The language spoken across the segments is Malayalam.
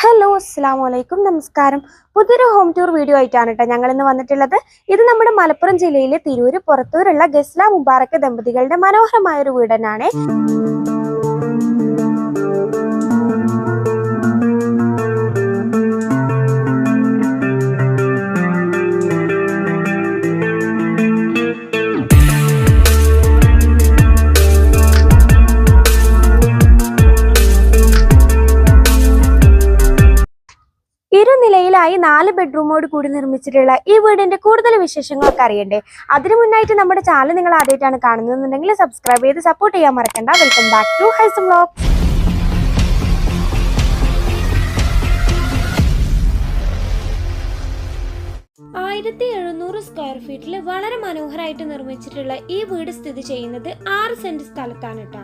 ഹലോ അസ്സലാമലൈക്കും നമസ്കാരം. പുതിയൊരു ഹോം ടൂർ വീഡിയോ ആയിട്ടാണ് കേട്ടോ ഞങ്ങൾ ഇന്ന് വന്നിട്ടുള്ളത്. ഇത് നമ്മുടെ മലപ്പുറം ജില്ലയിലെ തിരൂര് പുറത്തൂരുള്ള ഗസ്ല മുബാറക്ക് ദമ്പതികളുടെ മനോഹരമായ ഒരു വീട് തന്നെയാണ്. ഇരുനിലയിലായി 4 ബെഡ്റൂമോട് കൂടി നിർമ്മിച്ചിട്ടുള്ള ഈ വീടിന്റെ കൂടുതൽ വിശേഷങ്ങളൊക്കെ അറിയണ്ടേ? അതിനു മുന്നായിട്ട് നമ്മുടെ ചാനൽ നിങ്ങൾ ആദ്യമായിട്ടാണ് കാണുന്നതെന്നുണ്ടെങ്കിൽ സബ്സ്ക്രൈബ് ചെയ്ത് സപ്പോർട്ട് ചെയ്യാൻ മറക്കണ്ട. Welcome back to Haisam vlog. 1700 square ഫീറ്റിൽ വളരെ മനോഹരമായിട്ട് നിർമ്മിച്ചിട്ടുള്ള ഈ വീട് സ്ഥിതി ചെയ്യുന്നത് 6 സെന്റ് സ്ഥലത്താണ് കേട്ടോ.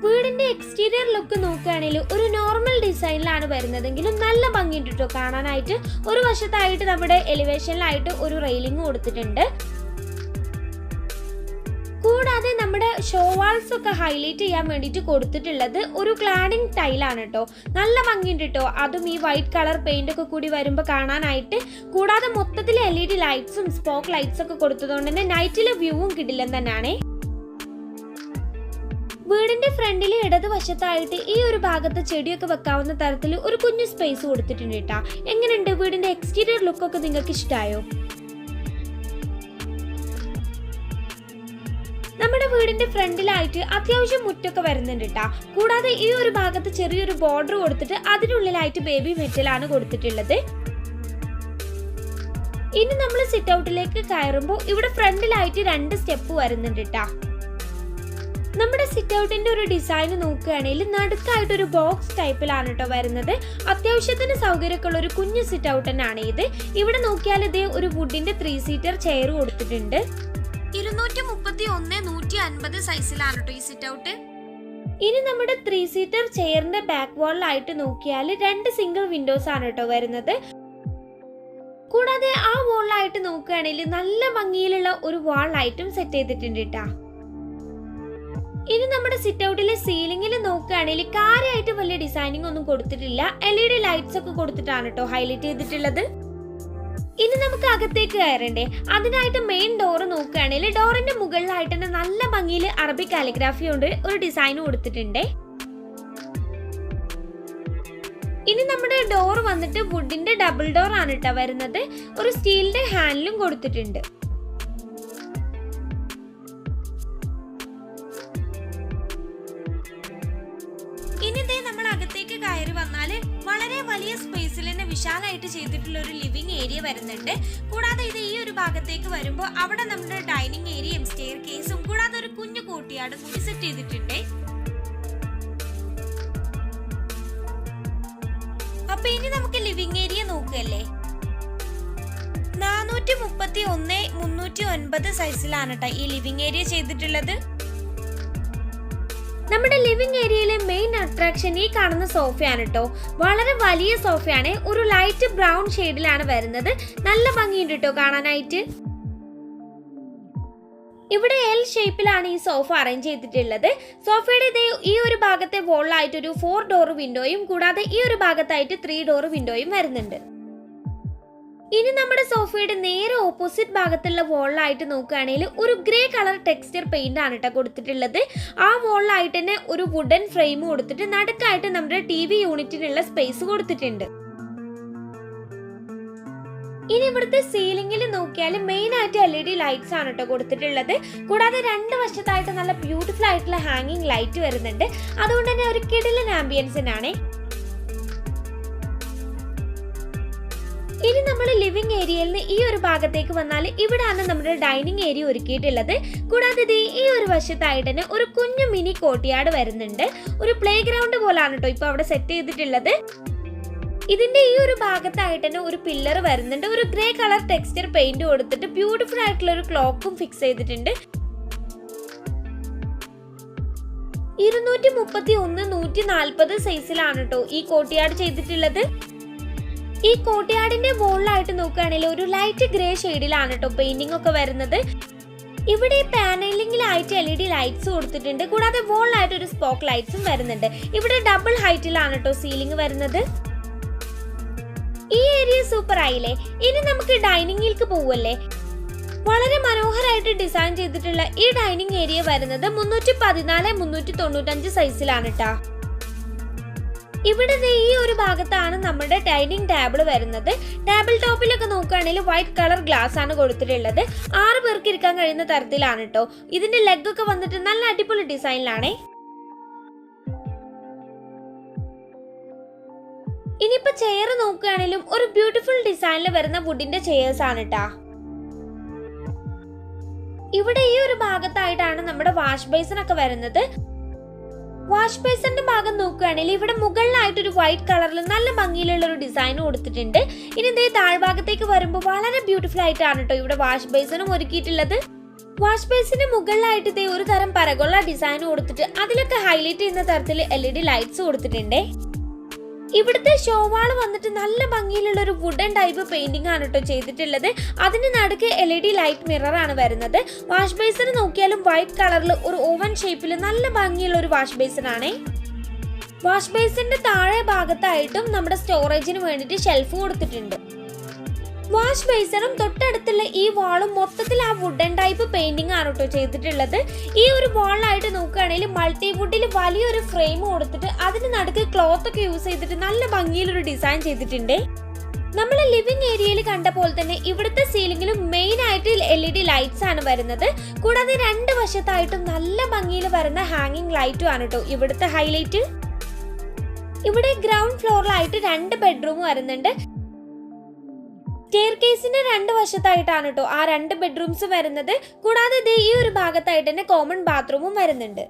വീടിന്റെ എക്സ്റ്റീരിയർ ലുക്ക് നോക്കുകയാണെങ്കിൽ ഒരു നോർമൽ ഡിസൈനിലാണ് വരുന്നതെങ്കിലും നല്ല ഭംഗിയുണ്ട് കേട്ടോ കാണാനായിട്ട്. ഒരു വശത്തായിട്ട് നമ്മുടെ എലിവേഷനിലായിട്ട് ഒരു റെയിലിംഗ് കൊടുത്തിട്ടുണ്ട്. കൂടാതെ നമ്മുടെ ഷോ വാൾസ് ഒക്കെ ഹൈലൈറ്റ് ചെയ്യാൻ വേണ്ടിയിട്ട് കൊടുത്തിട്ടുള്ളത് ഒരു ക്ലാഡിംഗ് ടൈലാണ് കേട്ടോ. നല്ല ഭംഗിയുണ്ട് കേട്ടോ, അതും ഈ വൈറ്റ് കളർ പെയിന്റ് ഒക്കെ കൂടി വരുമ്പോൾ കാണാനായിട്ട്. കൂടാതെ മൊത്തത്തിൽ LED ലൈറ്റ്സും സ്പോക്ക് ലൈറ്റ്സ് ഒക്കെ കൊടുത്തതുകൊണ്ട് തന്നെ നൈറ്റിലെ വ്യൂവും കിടിലൻ തന്നെയാണ്. വീടിന്റെ ഫ്രണ്ടിൽ ഇടതുവശത്തായിട്ട് ഈ ഒരു ഭാഗത്ത് ചെടിയൊക്കെ വെക്കാവുന്ന തരത്തിൽ ഒരു കുഞ്ഞു സ്പേസ് കൊടുത്തിട്ടുണ്ട് കേട്ടാ. എങ്ങനെയുണ്ട് വീടിന്റെ എക്സ്റ്റീരിയർ ലുക്ക് ഒക്കെ നിങ്ങൾക്ക് ഇഷ്ടമായോ? നമ്മുടെ വീടിന്റെ ഫ്രണ്ടിലായിട്ട് അത്യാവശ്യം മുറ്റൊക്കെ വരുന്നുണ്ട് കേട്ടാ. കൂടാതെ ഈ ഒരു ഭാഗത്ത് ചെറിയൊരു ബോർഡർ കൊടുത്തിട്ട് അതിനുള്ളിലായിട്ട് ബേബി മെറ്റലാണ് കൊടുത്തിട്ടുള്ളത്. ഇനി നമ്മൾ സിറ്റ് ഔട്ടിലേക്ക് കയറുമ്പോൾ ഇവിടെ ഫ്രണ്ടിലായിട്ട് 2 സ്റ്റെപ്പ് വരുന്നുണ്ട് കേട്ടാ. നമ്മുടെ സിറ്റ് ഔട്ടിന്റെ ഒരു ഡിസൈൻ നോക്കുകയാണെങ്കിൽ നടുക്കായിട്ട് ഒരു ബോക്സ് ടൈപ്പിലാണ് കേട്ടോ വരുന്നത്. അത്യാവശ്യത്തിന് സൗകര്യമൊക്കെയുള്ള ഒരു കുഞ്ഞു സിറ്റ് ഔട്ട് തന്നെയാണ് ഇത്. ഇവിടെ നോക്കിയാൽ ഇതേ ഒരു വുഡിന്റെ 3 സീറ്റർ ചെയർ കൊടുത്തിട്ടുണ്ട്. 231-150 സൈസിലാണ് കേട്ടോ ഈ സിറ്റ് ഔട്ട്. ഇനി നമ്മുടെ 3 സീറ്റർ ചെയറിന്റെ ബാക്ക് വാളിലായിട്ട് നോക്കിയാൽ 2 സിംഗിൾ വിൻഡോസ് ആണ് കേട്ടോ വരുന്നത്. കൂടാതെ ആ വാളിലായിട്ട് നോക്കുകയാണെങ്കിൽ നല്ല ഭംഗിയിലുള്ള ഒരു വാൾ ലൈറ്റും സെറ്റ് ചെയ്തിട്ടുണ്ട് കേട്ടാ. ഇനി നമ്മുടെ സിറ്റ് ഔട്ടിലെ സീലിംഗിൽ നോക്കുകയാണെങ്കിൽ കാര്യമായിട്ട് വലിയ ഡിസൈനിങ് ഒന്നും കൊടുത്തിട്ടില്ല. LED ലൈറ്റ്സ് ഒക്കെ കൊടുത്തിട്ടാണ് കേട്ടോ ഹൈലൈറ്റ് ചെയ്തിട്ടുള്ളത്. ഇനി നമുക്ക് അകത്തേക്ക് കയറണ്ടേ? അതിനായിട്ട് മെയിൻ ഡോർ നോക്കുകയാണെങ്കിൽ ഡോറിന്റെ മുകളിലായിട്ട് തന്നെ നല്ല ഭംഗിയിൽ അറബിക് കാലിഗ്രാഫി കൊണ്ട് ഒരു ഡിസൈൻ കൊടുത്തിട്ടുണ്ട്. ഇനി നമ്മുടെ ഡോർ വന്നിട്ട് വുഡിന്റെ ഡബിൾ ഡോർ ആണ് കേട്ടോ വരുന്നത്. ഒരു സ്റ്റീലിന്റെ ഹാൻഡിലും കൊടുത്തിട്ടുണ്ട്. അകത്തേക്ക് കയറി വന്നാല് വളരെ വലിയ സ്പേസിൽ തന്നെ വിശാലമായിട്ട് ചെയ്തിട്ടുള്ള ഒരു ലിവിംഗ് ഏരിയ വരുന്നുണ്ട്. കൂടാതെ ഇത് ഈ ഒരു ഭാഗത്തേക്ക് വരുമ്പോൾ അവിടെ നമ്മുടെ ഡൈനിങ് ഏരിയയും സ്റ്റെയർ കേസും കൂടാതെ ഒരു കുഞ്ഞു കോട്ടിയാടും കൂടി സെറ്റ് ചെയ്തിട്ടുണ്ട്. അപ്പൊ ഇനി നമുക്ക് ലിവിംഗ് ഏരിയ നോക്കുകയല്ലേ. 431-309 സൈസിലാണ് കേട്ടോ ഈ ലിവിംഗ് ഏരിയ ചെയ്തിട്ടുള്ളത്. നമ്മുടെ ലിവിംഗ് ഏരിയയിലെ മെയിൻ അട്രാക്ഷൻ ഈ കാണുന്ന സോഫയാണ് കേട്ടോ. വളരെ വലിയ സോഫയാണ്. ഒരു ലൈറ്റ് ബ്രൗൺ ഷെയ്ഡിലാണ് വരുന്നത്. നല്ല ഭംഗിയുണ്ട് കേട്ടോ കാണാനായിട്ട്. ഇവിടെ L ഷേപ്പിലാണ് ഈ സോഫ അറേഞ്ച് ചെയ്തിട്ടുള്ളത്. സോഫയുടെ ഈ ഒരു ഭാഗത്തെ വോളിലായിട്ട് ഒരു 4 ഡോർ വിൻഡോയും കൂടാതെ ഈ ഒരു ഭാഗത്തായിട്ട് 3 ഡോർ വിൻഡോയും വരുന്നുണ്ട്. ഇനി നമ്മുടെ സോഫയുടെ നേരെ ഓപ്പോസിറ്റ് ഭാഗത്തുള്ള വോളിലായിട്ട് നോക്കുകയാണെങ്കിൽ ഒരു ഗ്രേ കളർ ടെക്സ്ചർ പെയിന്റ് ആണ് കേട്ടോ കൊടുത്തിട്ടുള്ളത്. ആ വോളിലായിട്ട് തന്നെ ഒരു വുഡൻ ഫ്രെയിം കൊടുത്തിട്ട് നടുക്കായിട്ട് നമ്മുടെ TV യൂണിറ്റിനുള്ള സ്പേസ് കൊടുത്തിട്ടുണ്ട്. ഇനി ഇവിടുത്തെ സീലിംഗിൽ നോക്കിയാൽ മെയിൻ ആയിട്ട് LED ലൈറ്റ്സ് ആണ് കേട്ടോ കൊടുത്തിട്ടുള്ളത്. കൂടാതെ 2 വശത്തായിട്ട് നല്ല ബ്യൂട്ടിഫുൾ ആയിട്ടുള്ള ഹാങ്ങിങ് ലൈറ്റ് വരുന്നുണ്ട്. അതുകൊണ്ട് തന്നെ ഒരു കിടിലൻ ആംബിയൻസിനാണ്. ഇനി നമ്മൾ ലിവിംഗ് ഏരിയയിൽ നിന്ന് ഈ ഒരു ഭാഗത്തേക്ക് വന്നാൽ ഇവിടെയാണ് നമ്മുടെ ഡൈനിങ് ഏരിയ ഒരുക്കിയിട്ടുള്ളത്. കൂടാതെ ഈ ഒരു വശത്തായിട്ട് തന്നെ ഒരു കുഞ്ഞു മിനി കോട്ടിയാട് വരുന്നുണ്ട്. ഒരു പ്ലേ ഗ്രൗണ്ട് പോലാണ് കേട്ടോ ഇപ്പൊ അവിടെ സെറ്റ് ചെയ്തിട്ടുള്ളത്. ഇതിന്റെ ഈ ഒരു ഭാഗത്തായിട്ട് തന്നെ ഒരു പില്ലർ വരുന്നുണ്ട്. ഒരു ഗ്രേ കളർ ടെക്സ്ചർ പെയിന്റ് കൊടുത്തിട്ട് ബ്യൂട്ടിഫുൾ ആയിട്ടുള്ള ഒരു ക്ലോക്കും ഫിക്സ് ചെയ്തിട്ടുണ്ട്. 231-140 സൈസിലാണ് കേട്ടോ ഈ കോട്ടിയാട് ചെയ്തിട്ടുള്ളത്. ഈ കോട്ടയാടിന്റെ വോളിലായിട്ട് നോക്കുകയാണെങ്കിൽ ഒരു ലൈറ്റ് ഗ്രേ ഷെയ്ഡിലാണ് കേട്ടോ പെയിന്റിംഗ് ഒക്കെ വരുന്നത്. ഇവിടെ പാനലിംഗിലായിട്ട് LED ലൈറ്റ്സ് കൊടുത്തിട്ടുണ്ട്. കൂടാതെ വോളിലായിട്ട് ഒരു സ്പോക്ക് ലൈറ്റ്സും വരുന്നുണ്ട്. ഇവിടെ ഡബിൾ ഹൈറ്റിലാണ് കേട്ടോ സീലിംഗ് വരുന്നത്. ഈ ഏരിയ സൂപ്പർ ആയില്ലേ. ഇനി നമുക്ക് ഡൈനിങ്ങിലേക്ക് പോവല്ലേ. വളരെ മനോഹരമായിട്ട് ഡിസൈൻ ചെയ്തിട്ടുള്ള ഈ ഡൈനിങ് ഏരിയ വരുന്നത് 314-395 സൈസിലാണ് കേട്ടോ. ഇവിടെ ഈ ഒരു ഭാഗത്താണ് നമ്മുടെ ഡൈനിങ് ടേബിൾ വരുന്നത്. ടേബിൾ ടോപ്പിലൊക്കെ നോക്കുകയാണെങ്കിൽ വൈറ്റ് കളർ ഗ്ലാസ് ആണ് കൊടുത്തിട്ടുള്ളത്. 6 പേർക്ക് ഇരിക്കാൻ കഴിയുന്ന തരത്തിലാണ് കേട്ടോ. ഇതിന്റെ ലെഗ് ഒക്കെ വന്നിട്ട് നല്ല അടിപൊളി ഡിസൈനിലാണേ. ഇനിയിപ്പോ ചെയർ നോക്കുകയാണെങ്കിലും ഒരു ബ്യൂട്ടിഫുൾ ഡിസൈനിൽ വരുന്ന വുഡിന്റെ ചെയേഴ്സ് ആണ് കേട്ടാ. ഇവിടെ ഈ ഒരു ഭാഗത്തായിട്ടാണ് നമ്മുടെ വാഷ് ബേസിൻ ഒക്കെ വരുന്നത്. വാഷ് ബേസിന്റെ ഭാഗം നോക്കുകയാണെങ്കിൽ ഇവിടെ മുകളിലായിട്ട് ഒരു വൈറ്റ് കളറിൽ നല്ല ഭംഗിയിലുള്ള ഒരു ഡിസൈൻ കൊടുത്തിട്ടുണ്ട്. ഇനി ഇതേ താഴ്ഭാഗത്തേക്ക് വരുമ്പോൾ വളരെ ബ്യൂട്ടിഫുൾ ആയിട്ടാണ് കേട്ടോ ഇവിടെ വാഷ് ബേസിനും ഒരുക്കിയിട്ടുള്ളത്. വാഷ് ബേസിന്റെ മുകളിലായിട്ട് ഇതേ ഒരു തരം പരകൊള്ള ഡിസൈൻ കൊടുത്തിട്ട് അതിലൊക്കെ ഹൈലൈറ്റ് ചെയ്യുന്ന തരത്തിൽ LED ലൈറ്റ്സ് കൊടുത്തിട്ടുണ്ട്. ഇവിടുത്തെ ഷോവാൾ വന്നിട്ട് നല്ല ഭംഗിയിലുള്ള ഒരു വുഡൻ ടൈപ്പ് പെയിന്റിംഗ് ആണ് കേട്ടോ ചെയ്തിട്ടുള്ളത്. അതിന് നടുക്ക് LED ലൈറ്റ് മിറർ ആണ് വരുന്നത്. വാഷ് ബേസിന് നോക്കിയാലും വൈറ്റ് കളറിൽ ഒരു ഓവൻ ഷേപ്പിൽ നല്ല ഭംഗിയുള്ള ഒരു വാഷ് ബേസിൻ ആണ്. വാഷ് ബേസിന്റെ താഴെ ഭാഗത്തായിട്ടും നമ്മുടെ സ്റ്റോറേജിന് വേണ്ടിയിട്ട് ഷെൽഫ് കൊടുത്തിട്ടുണ്ട്. വാഷ് ബേസിനും തൊട്ടടുത്തുള്ള ഈ വാളും മൊത്തത്തിൽ ആ വുഡൻ ടൈപ്പ് പെയിന്റിംഗ് ആണ് കേട്ടോ ചെയ്തിട്ടുള്ളത്. ഈ ഒരു വാളിലായിട്ട് നോക്കുകയാണെങ്കിൽ മൾട്ടി വുഡിൽ വലിയൊരു ഫ്രെയിം കൊടുത്തിട്ട് അതിന് നടുക്ക് ക്ലോത്ത് ഒക്കെ യൂസ് ചെയ്തിട്ട് നല്ല ഭംഗിയിലൊരു ഡിസൈൻ ചെയ്തിട്ടുണ്ട്. നമ്മൾ ലിവിംഗ് ഏരിയയിൽ കണ്ട പോലെ തന്നെ ഇവിടുത്തെ സീലിംഗിലും മെയിൻ ആയിട്ട് LED ലൈറ്റ്സ് ആണ് വരുന്നത്. കൂടാതെ 2 വശത്തായിട്ടും നല്ല ഭംഗിയിൽ വരുന്ന ഹാങ്ങിങ് ലൈറ്റും ആണ് കേട്ടോ ഇവിടുത്തെ ഹൈലൈറ്റ്. ഇവിടെ ഗ്രൗണ്ട് ഫ്ലോറിലായിട്ട് 2 ബെഡ്റൂം വരുന്നുണ്ട്. സ്റ്റെയർകേസിന്റെ 2 വശത്തായിട്ടാണ് കേട്ടോ ആ 2 ബെഡ്റൂംസ് വരുന്നത്. കൂടാതെ ഈ ഒരു ഭാഗത്തായിട്ട് തന്നെ കോമൺ ബാത്റൂമും വരുന്നുണ്ട്.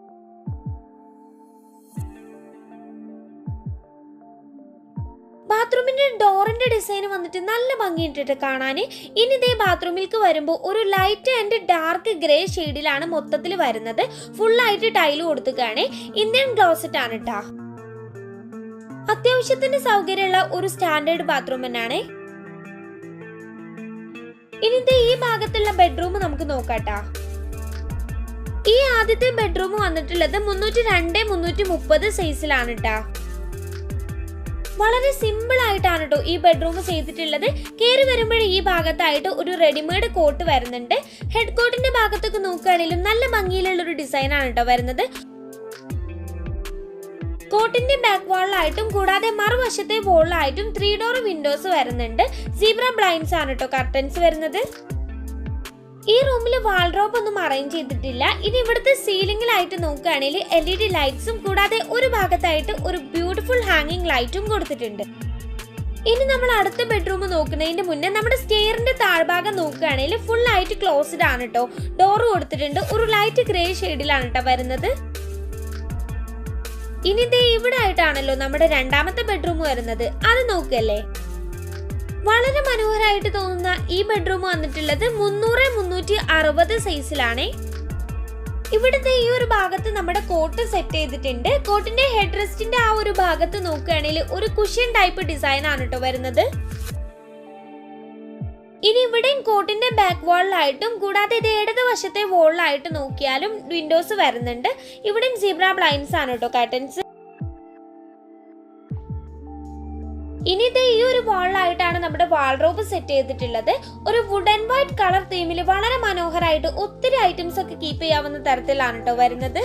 ബാത്റൂമിന്റെ ഡോറിന്റെ ഡിസൈൻ വന്നിട്ട് നല്ല ഭംഗിയിട്ടിട്ട് കാണാന്. ഇനി ഇതേ ബാത്റൂമിലേക്ക് വരുമ്പോൾ ഒരു ലൈറ്റ് ആൻഡ് ഡാർക്ക് ഗ്രേ ഷെയ്ഡിലാണ് മൊത്തത്തിൽ വരുന്നത്. ഫുള്ളായിട്ട് ടൈല് കൊടുത്തുകയാണ്. ഇന്ത്യൻ ക്ലോസറ്റ് ആണ് കേട്ടോ. അത്യാവശ്യത്തിന് സൗകര്യമുള്ള ഒരു സ്റ്റാൻഡേർഡ് ബാത്റൂം തന്നെയാണ്. ഇനി ഈ ഭാഗത്തുള്ള ബെഡ്റൂം നമുക്ക് നോക്കാട്ടാ. ഈ ആദ്യത്തെ ബെഡ്റൂം വന്നിട്ടുള്ളത് 302-330 സൈസിലാണ് കേട്ടാ. വളരെ സിമ്പിൾ ആയിട്ടാണ് കേട്ടോ ഈ ബെഡ്റൂം ചെയ്തിട്ടുള്ളത്. കയറി വരുമ്പോഴേ ഈ ഭാഗത്തായിട്ട് ഒരു റെഡിമെയ്ഡ് കോട്ട് വരുന്നുണ്ട്. ഹെഡ് കോട്ടിന്റെ ഭാഗത്തൊക്കെ നോക്കുകയാണെങ്കിലും നല്ല ഭംഗിയിലുള്ള ഒരു ഡിസൈൻ ആണ് കേട്ടോ വരുന്നത്. കോട്ടിന്റെ ബാക്ക് വാളിലായിട്ടും കൂടാതെ മറുവശത്തെ വോളിലായിട്ടും 3 ഡോർ വിൻഡോസ് വരുന്നുണ്ട്. സീബ്ര ബ്ലൈൻഡ്സ് ആണ് കേട്ടോ കർട്ടൻസ് വരുന്നത്. ഈ റൂമിൽ വാൾഡ്രോബ് ഒന്നും അറേഞ്ച് ചെയ്തിട്ടില്ല. ഇനി ഇവിടുത്തെ സീലിംഗിലായിട്ട് നോക്കുകയാണെങ്കിൽ LED ലൈറ്റ്സും കൂടാതെ ഒരു ഭാഗത്തായിട്ട് ഒരു ബ്യൂട്ടിഫുൾ ഹാങ്ങിങ് ലൈറ്റും കൊടുത്തിട്ടുണ്ട്. ഇനി നമ്മൾ അടുത്ത ബെഡ്റൂം നോക്കുന്നതിന്റെ മുന്നേ നമ്മുടെ സ്റ്റെയറിന്റെ താഴ്ഭാഗം നോക്കുകയാണെങ്കിൽ ഫുൾ ആയിട്ട് ക്ലോസ്ഡ് ആണ് കേട്ടോ. ഡോർ കൊടുത്തിട്ടുണ്ട്. ഒരു ലൈറ്റ് ഗ്രേ ഷെയ്ഡിലാണ് കേട്ടോ വരുന്നത്. ഇനി ഇവിടെ ആയിട്ടാണല്ലോ നമ്മുടെ 2ാമത്തെ ബെഡ്റൂം വരുന്നത്. അത് നോക്കല്ലേ. വളരെ മനോഹരമായിട്ട് തോന്നുന്ന ഈ ബെഡ്റൂം വന്നിട്ടുള്ളത് 300-360 സൈസിലാണ്. ഇവിടുത്തെ ഈ ഒരു ഭാഗത്ത് നമ്മുടെ കോട്ട് സെറ്റ് ചെയ്തിട്ടുണ്ട്. കോട്ടിന്റെ ഹെഡ് റെസ്റ്റിന്റെ ആ ഒരു ഭാഗത്ത് നോക്കുകയാണെങ്കിൽ ഒരു കുഷ്യൻ ടൈപ്പ് ഡിസൈൻ ആണ് കേട്ടോ വരുന്നത്. ഇനി ഇവിടെയും കോട്ടിന്റെ ബാക്ക് വാളിലായിട്ടും കൂടാതെ ഇടത് വശത്തെ വോളിലായിട്ട് നോക്കിയാലും വിൻഡോസ് വരുന്നുണ്ട്. ഇവിടെയും സീബ്ര ബ്ലൈൻഡ്സ് ആണ് കേട്ടോ കർട്ടൻസ്. ഇനി ഈ ഒരു വാളിലായിട്ടാണ് നമ്മുടെ വാൾഡ്രോബ് സെറ്റ് ചെയ്തിട്ടുള്ളത്. ഒരു വുഡ് ആൻഡ് വൈറ്റ് കളർ തീമിൽ വളരെ മനോഹരമായിട്ട് ഒത്തിരി ഐറ്റംസ് ഒക്കെ കീപ്പ് ചെയ്യാവുന്ന തരത്തിലാണ് കേട്ടോ വരുന്നത്.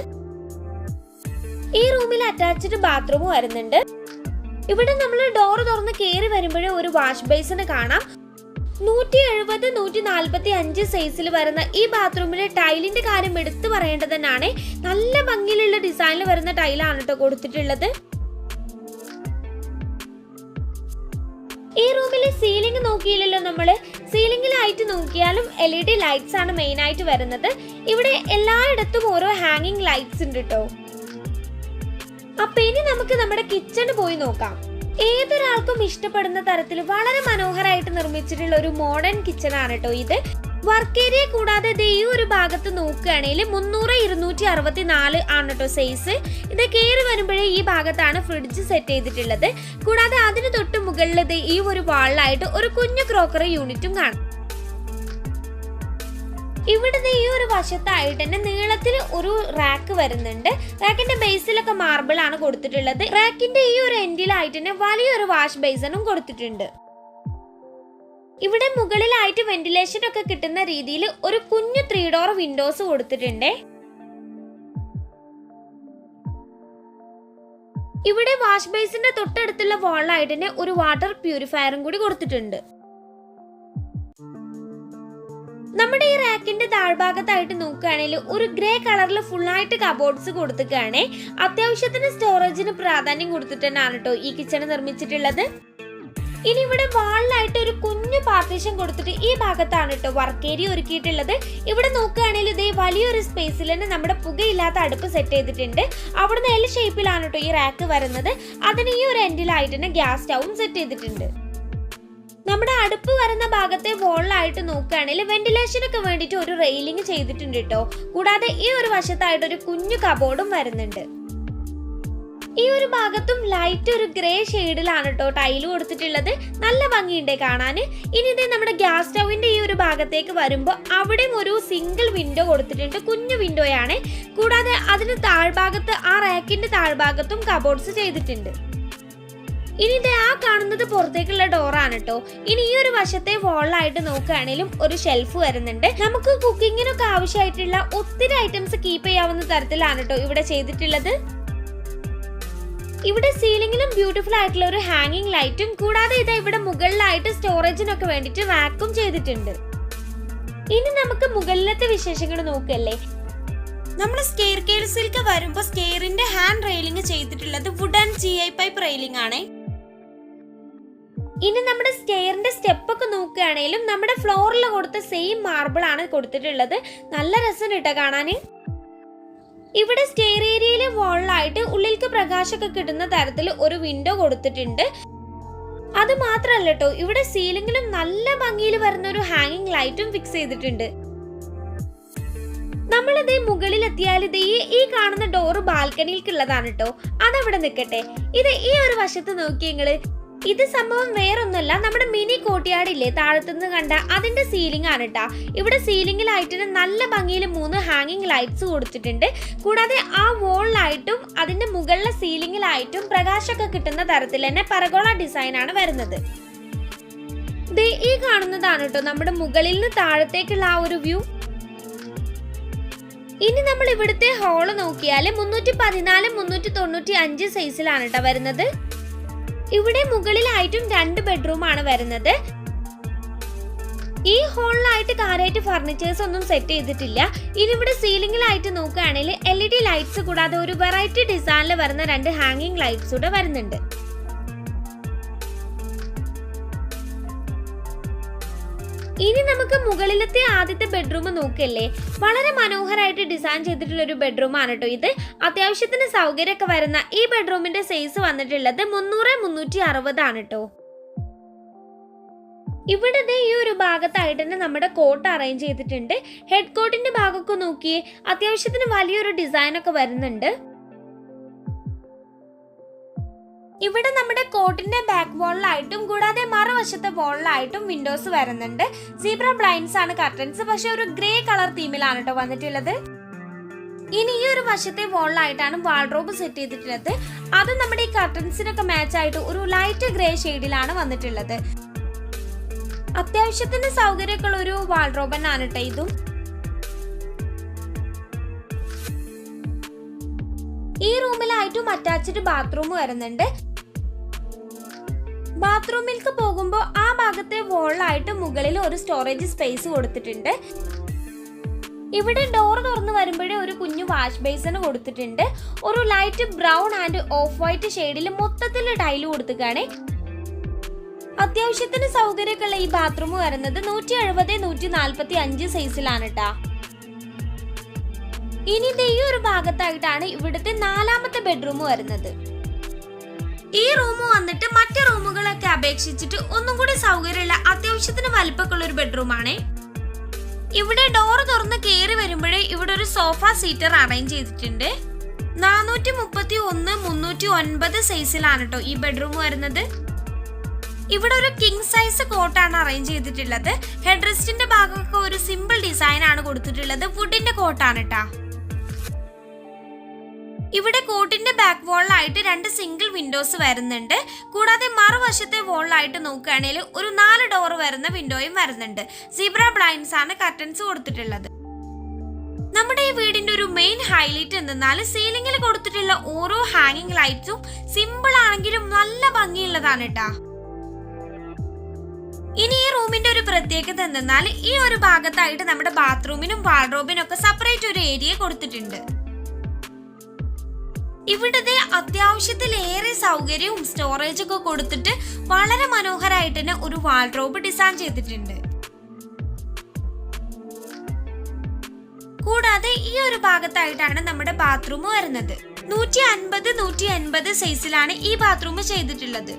ഈ റൂമിൽ അറ്റാച്ച്ഡ് ബാത്റൂം വരുന്നുണ്ട്. ഇവിടെ നമ്മൾ ഡോർ തുറന്ന് കയറി വരുമ്പോഴേ ഒരു വാഷ് ബേസിന് കാണാം. 170-145 സൈസിൽ വരുന്ന ഈ ബാത്റൂമിലെ ടൈലിന്റെ കാര്യം എടുത്തു പറയേണ്ടത് തന്നെയാണ്. നല്ല ഭംഗിയിലുള്ള ഡിസൈനിൽ വരുന്ന ടൈലാണ് കേട്ടോ കൊടുത്തിട്ടുള്ളത്. ഈ റൂമിലെ സീലിംഗ് നോക്കിയില്ലല്ലോ നമ്മള്. സീലിംഗിലായിട്ട് നോക്കിയാലും LED ലൈറ്റ്സ് ആണ് മെയിൻ ആയിട്ട് വരുന്നത്. ഇവിടെ എല്ലായിടത്തും ഓരോ ഹാങ്ങിങ് ലൈറ്റ്സ് ഉണ്ട് കേട്ടോ. അപ്പൊ ഇനി നമുക്ക് നമ്മുടെ കിച്ചണ് പോയി നോക്കാം. ഏതൊരാൾക്കും ഇഷ്ടപ്പെടുന്ന തരത്തിൽ വളരെ മനോഹരമായിട്ട് നിർമ്മിച്ചിട്ടുള്ള ഒരു മോഡേൺ കിച്ചൺ ആണ് കേട്ടോ ഇത്. വർക്ക് ഏരിയ കൂടാതെ ഈ ഒരു ഭാഗത്ത് നോക്കുകയാണെങ്കിൽ 300-264 ആണ് കേട്ടോ സൈസ്. ഇത് കയറി വരുമ്പോഴേ ഈ ഭാഗത്താണ് ഫ്രിഡ്ജ് സെറ്റ് ചെയ്തിട്ടുള്ളത്. കൂടാതെ അതിന് തൊട്ട് മുകളിൽ ഈ ഒരു വാളിലായിട്ട് ഒരു കുഞ്ഞു ക്രോക്കറി യൂണിറ്റും കാണാം. ഇവിടെ ഈ ഒരു വശത്തായിട്ട് തന്നെ നീളത്തിൽ ഒരു റാക്ക് വരുന്നുണ്ട്. റാക്കിന്റെ ബേസിലൊക്കെ മാർബിൾ ആണ് കൊടുത്തിട്ടുള്ളത്. റാക്കിന്റെ ഈ ഒരു എൻഡിലായിട്ട് തന്നെ വലിയൊരു വാഷ് ബേസിനും കൊടുത്തിട്ടുണ്ട്. ഇവിടെ മുകളിലായിട്ട് വെന്റിലേഷൻ ഒക്കെ കിട്ടുന്ന രീതിയിൽ ഒരു കുഞ്ഞു 3 ഡോർ വിൻഡോസ് കൊടുത്തിട്ടുണ്ട്. ഇവിടെ വാഷ് ബേസിന്റെ തൊട്ടടുത്തുള്ള വാളിലായിട്ട് തന്നെ ഒരു വാട്ടർ പ്യൂരിഫയറും കൂടി കൊടുത്തിട്ടുണ്ട്. നമ്മുടെ ഈ റാക്കിന്റെ താഴ്ഭാഗത്തായിട്ട് നോക്കുകയാണെങ്കിൽ ഒരു ഗ്രേ കളറിൽ ഫുള്ളായിട്ട് കബോർഡ്സ് കൊടുത്തിട്ടാണ്. അത്യാവശ്യത്തിന് സ്റ്റോറേജിന് പ്രാധാന്യം കൊടുത്തിട്ട് തന്നെയാണ് കേട്ടോ ഈ കിച്ചൺ നിർമ്മിച്ചിട്ടുള്ളത്. ഇനി ഇവിടെ വാളിലായിട്ട് ഒരു കുഞ്ഞു പാർട്ടീഷൻ കൊടുത്തിട്ട് ഈ ഭാഗത്താണ് കേട്ടോ വർക്ക് ഏരിയ ഒരുക്കിയിട്ടുള്ളത്. ഇവിടെ നോക്കുകയാണെങ്കിൽ ഇതേ വലിയൊരു സ്പേസിൽ തന്നെ നമ്മുടെ പുകയില്ലാത്ത അടുപ്പ് സെറ്റ് ചെയ്തിട്ടുണ്ട്. അവിടുന്ന് എൽ ഷേപ്പിലാണ് കേട്ടോ ഈ റാക്ക് വരുന്നത്. അതിന് ഈ ഒരു എൻഡിലായിട്ട് തന്നെ ഗ്യാസ് സ്റ്റൗവും സെറ്റ് ചെയ്തിട്ടുണ്ട്. നമ്മുടെ അടുപ്പ് വരുന്ന ഭാഗത്തെ വോളിലായിട്ട് നോക്കുകയാണെങ്കിൽ വെന്റിലേഷനൊക്കെ വേണ്ടിയിട്ട് ഒരു റെയിലിംഗ് ചെയ്തിട്ടുണ്ട് കേട്ടോ. കൂടാതെ ഈ ഒരു വശത്തായിട്ട് ഒരു കുഞ്ഞു കബോർഡും വരുന്നുണ്ട്. ഈ ഒരു ഭാഗത്തും ലൈറ്റ് ഒരു ഗ്രേ ഷെയ്ഡിലാണ് കേട്ടോ ടൈല് കൊടുത്തിട്ടുള്ളത്. നല്ല ഭംഗിയുണ്ട് കാണാൻ. ഇനി ഇതേ നമ്മുടെ ഗ്യാസ് സ്റ്റൗവിന്റെ ഈ ഒരു ഭാഗത്തേക്ക് വരുമ്പോൾ അവിടെയും ഒരു സിംഗിൾ വിൻഡോ കൊടുത്തിട്ടുണ്ട്. കുഞ്ഞു വിൻഡോയാണ്. കൂടാതെ അതിന് താഴ്ഭാഗത്ത് ആ റാക്കിന്റെ താഴ്ഭാഗത്തും കബോർഡ്സ് ചെയ്തിട്ടുണ്ട്. ഇനി ഇത് ആ കാണുന്നത് പുറത്തേക്കുള്ള ഡോറാണ് കേട്ടോ. ഇനി ഈ ഒരു വശത്തെ വോളിലായിട്ട് നോക്കുകയാണെങ്കിലും ഒരു ഷെൽഫ് വരുന്നുണ്ട്. നമുക്ക് കുക്കിങ്ങിനൊക്കെ ആവശ്യമായിട്ടുള്ള ഒത്തിരി ഐറ്റംസ് കീപ്പ് ചെയ്യാവുന്ന തരത്തിലാണ് കേട്ടോ ഇവിടെ ചെയ്തിട്ടുള്ളത്. ഇവിടെ സീലിംഗിലും ബ്യൂട്ടിഫുൾ ആയിട്ടുള്ള ഒരു ഹാങ്ങിങ് ലൈറ്റും കൂടാതെ ഇത് ഇവിടെ മുകളിലായിട്ട് സ്റ്റോറേജിനൊക്കെ വേണ്ടിയിട്ട് റാക്കും ചെയ്തിട്ടുണ്ട്. ഇനി നമുക്ക് മുകളിലത്തെ വിശേഷങ്ങൾ നോക്കല്ലേ. നമ്മൾ സ്റ്റെയർ കേസിലേക്ക് വരുമ്പോൾ സ്റ്റെയറിന്റെ ഹാൻഡ് റെയിലിംഗ് ചെയ്തിട്ടുള്ളത് വുഡൻ GI പൈപ്പ് റെയിലിംഗ് ആണ്. ഇനി നമ്മുടെ സ്റ്റെയറിന്റെ സ്റ്റെപ്പ് ഒക്കെ നോക്കുകയാണെങ്കിലും നമ്മുടെ ഫ്ലോറിൽ കൊടുത്ത സെയിം മാർബിൾ ആണ് കൊടുത്തിട്ടുള്ളത്. നല്ല രസം ഇട്ട കാണാന്. ഇവിടെ സ്റ്റെയർ ഏരിയയിലെ വാളിലായിട്ട് ഉള്ളിലേക്ക് പ്രകാശമൊക്കെ കിട്ടുന്ന തരത്തിൽ ഒരു വിൻഡോ കൊടുത്തിട്ടുണ്ട്. അത് മാത്രല്ല കേട്ടോ, ഇവിടെ സീലിംഗിലും നല്ല ഭംഗിയിൽ വരുന്ന ഒരു ഹാങ്ങിങ് ലൈറ്റും ഫിക്സ് ചെയ്തിട്ടുണ്ട്. നമ്മളിത് മുകളിലെത്തിയാൽ ഇത് ഈ കാണുന്ന ഡോറ് ബാൽക്കണിയിലേക്കുള്ളതാണ് കേട്ടോ. അതവിടെ നിൽക്കട്ടെ. ഇത് ഈ ഒരു വശത്ത് നോക്കിയെങ്കില് ഇത് സംഭവം വേറൊന്നുമല്ല, നമ്മുടെ മിനി കോട്ടിയാടില്ലേ താഴത്തുനിന്ന് കണ്ട അതിന്റെ സീലിംഗ് ആണ് കേട്ടാ. ഇവിടെ സീലിംഗിലായിട്ട് നല്ല ഭംഗിയിൽ 3 ഹാങ്ങിങ് ലൈറ്റ്സ് കൊടുത്തിട്ടുണ്ട്. കൂടാതെ ആ വോളിലായിട്ടും അതിന്റെ മുകളിലെ സീലിംഗിലായിട്ടും പ്രകാശമൊക്കെ കിട്ടുന്ന തരത്തിൽ തന്നെ പരഗോള ഡിസൈൻ ആണ് വരുന്നത്. ഈ കാണുന്നതാണ് കേട്ടോ നമ്മുടെ മുകളിൽ നിന്ന് താഴത്തേക്കുള്ള ആ ഒരു വ്യൂ. ഇനി നമ്മൾ ഇവിടുത്തെ ഹോള് നോക്കിയാൽ 314 395 സൈസിലാണ് കേട്ടോ വരുന്നത്. ഇവിടെ മുകളിലായിട്ടും 2 ബെഡ്റൂം ആണ് വരുന്നത്. ഈ ഹോളിലായിട്ട് കാര്യമായിട്ട് ഫർണിച്ചേഴ്സ് ഒന്നും സെറ്റ് ചെയ്തിട്ടില്ല. ഇനി ഇവിടെ സീലിംഗിലായിട്ട് നോക്കുകയാണെങ്കിൽ LED ലൈറ്റ്സ് കൂടാതെ ഒരു വെറൈറ്റി ഡിസൈനിൽ വരുന്ന 2 ഹാങ്ങിങ് ലൈറ്റ്സ് കൂടെ വരുന്നുണ്ട്. ഇനി നമുക്ക് മുകളിലത്തെ ആദ്യത്തെ ബെഡ്റൂം നോക്കല്ലേ. വളരെ മനോഹരമായിട്ട് ഡിസൈൻ ചെയ്തിട്ടുള്ള ഒരു ബെഡ്റൂം ആണ് കേട്ടോ ഇത്. അത്യാവശ്യത്തിന് സൗകര്യമൊക്കെ വരുന്ന ഈ ബെഡ്റൂമിന്റെ സൈസ് വന്നിട്ടുള്ളത് 300-360 ആണ് കേട്ടോ. ഇവിടെ ഈ ഒരു ഭാഗത്തായിട്ട് തന്നെ നമ്മുടെ കോട്ട് അറേഞ്ച് ചെയ്തിട്ടുണ്ട്. ഹെഡ് കോട്ടിന്റെ ഭാഗമൊക്കെ നോക്കിയേ, അത്യാവശ്യത്തിന് വലിയൊരു ഡിസൈൻ ഒക്കെ വരുന്നുണ്ട്. ഇവിടെ നമ്മുടെ കോട്ടിന്റെ ബാക്ക് വാളിലായിട്ടും കൂടാതെ മറുവശത്തെ വാളിലായിട്ടും വിൻഡോസ് വരുന്നുണ്ട്. സീബ്ര ബ്ലൈൻഡ്സ് ആണ് കർട്ടൻസ്, പക്ഷെ ഒരു ഗ്രേ കളർ തീമിലാണ് കേട്ടോ വന്നിട്ടുള്ളത്. ഇനി ഈ ഒരു വശത്തെ വാളിലായിട്ടാണ് വാൾഡ്രോബ് സെറ്റ് ചെയ്തിട്ടുള്ളത്. അത് നമ്മുടെ ഈ കർട്ടൻസിനൊക്കെ മാച്ച് ആയിട്ട് ഒരു ലൈറ്റ് ഗ്രേ ഷെയ്ഡിലാണ് വന്നിട്ടുള്ളത്. അത്യാവശ്യത്തിന് സൗകര്യമൊക്കെ ഉള്ള ഒരു വാൾഡ്രോബ് തന്നെയാണ് കേട്ടോ ഇതും. ഈ റൂമിലായിട്ടും അറ്റാച്ച്ഡ് ബാത്റൂം വരുന്നുണ്ട്. ബാത്റൂമിലേക്ക് പോകുമ്പോൾ ആ ഭാഗത്തെ വോളിലായിട്ട് മുകളിൽ ഒരു സ്റ്റോറേജ് സ്പേസ് കൊടുത്തിട്ടുണ്ട്. ഇവിടെ ഡോർ തുറന്ന് വരുമ്പോഴേ ഒരു കുഞ്ഞു വാഷ് ബേസിന് കൊടുത്തിട്ടുണ്ട്. ഒരു light brown and of white ഷെയ്ഡിൽ മൊത്തത്തിൽ ടൈല് കൊടുത്തിട്ടാണ്. അത്യാവശ്യത്തിന് സൗകര്യമൊക്കെ ഉള്ള ഈ ബാത്റൂം വരുന്നത് 170-145 സൈസിലാണ് കേട്ടാ. ഇനി ഈ ഒരു ഭാഗത്തായിട്ടാണ് ഇവിടുത്തെ 4ാമത്തെ ബെഡ്റൂം വരുന്നത്. ഈ റൂം വന്നിട്ട് മറ്റു റൂമുകളൊക്കെ അപേക്ഷിച്ചിട്ട് ഒന്നും കൂടി സൗകര്യമുള്ള അത്യാവശ്യത്തിന് വലിപ്പമുള്ള ഒരു ബെഡ്റൂം ആണ്. ഇവിടെ ഡോർ തുറന്ന് കയറി വരുമ്പോഴേ ഇവിടെ ഒരു സോഫ സീറ്റർ അറേഞ്ച് ചെയ്തിട്ടുണ്ട്. 431-309 സൈസിലാണ് കേട്ടോ ഈ ബെഡ്റൂം വരുന്നത്. ഇവിടെ ഒരു കിങ് സൈസ് കോട്ടാണ് അറേഞ്ച് ചെയ്തിട്ടുള്ളത്. ഹെഡ് റെസ്റ്റിന്റെ ഭാഗമൊക്കെ ഒരു സിമ്പിൾ ഡിസൈൻ ആണ് കൊടുത്തിട്ടുള്ളത്. വുഡിന്റെ കോട്ടാണ് ട്ടാ. ഇവിടെ കോട്ടിന്റെ ബാക്ക് വാളിലായിട്ട് 2 സിംഗിൾ വിൻഡോസ് വരുന്നുണ്ട്. കൂടാതെ മറുവശത്തെ വാളിലായിട്ട് നോക്കുകയാണെങ്കിൽ ഒരു 4 ഡോർ വരുന്ന വിൻഡോയും വരുന്നുണ്ട്. സീബ്ര ബ്ലൈൻഡ്സ് ആണ് കർട്ടൻസ് കൊടുത്തിട്ടുള്ളത്. നമ്മുടെ ഈ വീടിന്റെ ഒരു മെയിൻ ഹൈലൈറ്റ് എന്തെന്നാൽ സീലിംഗിൽ കൊടുത്തിട്ടുള്ള ഓരോ ഹാങ്ങിങ് ലൈറ്റ്സും സിമ്പിൾ ആണെങ്കിലും നല്ല ഭംഗിയുള്ളതാണ് ട്ടാ. ഇനി ഈ റൂമിന്റെ ഒരു പ്രത്യേകത എന്തെന്നാൽ ഈ ഒരു ഭാഗത്തായിട്ട് നമ്മുടെ ബാത്റൂമിനും വാർഡ്രോബിനും ഒക്കെ സെപ്പറേറ്റ് ഒരു ഏരിയ കൊടുത്തിട്ടുണ്ട്. ഇവിടുത്തെ അത്യാവശ്യത്തിലേറെ സൗകര്യവും സ്റ്റോറേജ് ഒക്കെ കൊടുത്തിട്ട് വളരെ മനോഹരമായിട്ട് തന്നെ ഒരു വാർഡ്രോബ് ഡിസൈൻ ചെയ്തിട്ടുണ്ട്. കൂടാതെ ഈ ഒരു ഭാഗത്തായിട്ടാണ് നമ്മുടെ ബാത്റൂം വരുന്നത്. 150-180 സൈസിലാണ് ഈ ബാത്റൂം ചെയ്തിട്ടുള്ളത്.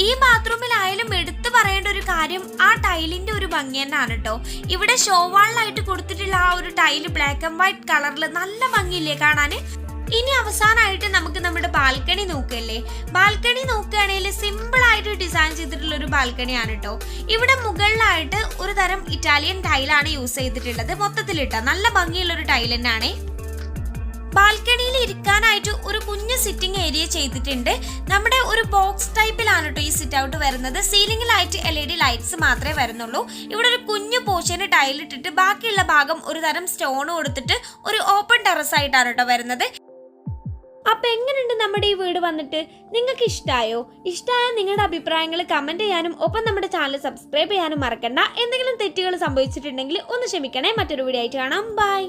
ഈ ബാത്റൂമിലായാലും എടുത്തു പറയേണ്ട ഒരു കാര്യം ആ ടൈലിന്റെ ഒരു ഭംഗി തന്നെയാണ് കേട്ടോ. ഇവിടെ ഷോവാളിലായിട്ട് കൊടുത്തിട്ടുള്ള ആ ഒരു ടൈല് ബ്ലാക്ക് ആൻഡ് വൈറ്റ് കളറിൽ നല്ല ഭംഗിയില്ലേ കാണാന്. ഇനി അവസാനമായിട്ട് നമുക്ക് നമ്മുടെ ബാൽക്കണി നോക്കല്ലേ. ബാൽക്കണി നോക്കുകയാണെങ്കിൽ സിമ്പിൾ ആയിട്ട് ഡിസൈൻ ചെയ്തിട്ടുള്ള ഒരു ബാൽക്കണിയാണ് കേട്ടോ. ഇവിടെ മുകളിലായിട്ട് ഒരു തരം ഇറ്റാലിയൻ ടൈലാണ് യൂസ് ചെയ്തിട്ടുള്ളത്. മൊത്തത്തിലിട്ട നല്ല ഭംഗിയുള്ള ഒരു ടൈൽ തന്നെയാണ്. ബാൽക്കണിയിൽ ഇരിക്കാനായിട്ട് ഒരു കുഞ്ഞു സിറ്റിംഗ് ഏരിയ ചെയ്തിട്ടുണ്ട്. നമ്മുടെ ഒരു ബോക്സ് ടൈപ്പിലാണ് കേട്ടോ ഈ സിറ്റ് ഔട്ട് വരുന്നത്. സീലിംഗിലായിട്ട് LED ലൈറ്റ്സ് മാത്രമേ വരുന്നുള്ളൂ. ഇവിടെ ഒരു കുഞ്ഞു പോർഷന് ടൈലിട്ടിട്ട് ബാക്കിയുള്ള ഭാഗം ഒരു തരം സ്റ്റോൺ കൊടുത്തിട്ട് ഒരു ഓപ്പൺ ടെറസ് ആയിട്ടാണ് കേട്ടോ വരുന്നത്. അപ്പൊ എങ്ങനെയുണ്ട് നമ്മുടെ ഈ വീട് വന്നിട്ട്? നിങ്ങൾക്ക് ഇഷ്ടമായോ? ഇഷ്ടമായ നിങ്ങളുടെ അഭിപ്രായങ്ങൾ കമന്റ് ചെയ്യാനും ഒപ്പം നമ്മുടെ ചാനൽ സബ്സ്ക്രൈബ് ചെയ്യാനും മറക്കണ്ട. എന്തെങ്കിലും തെറ്റുകൾ സംഭവിച്ചിട്ടുണ്ടെങ്കിൽ ഒന്ന് ക്ഷമിക്കണേ. മറ്റൊരു വീഡിയോ ആയിട്ട് കാണാം. ബൈ.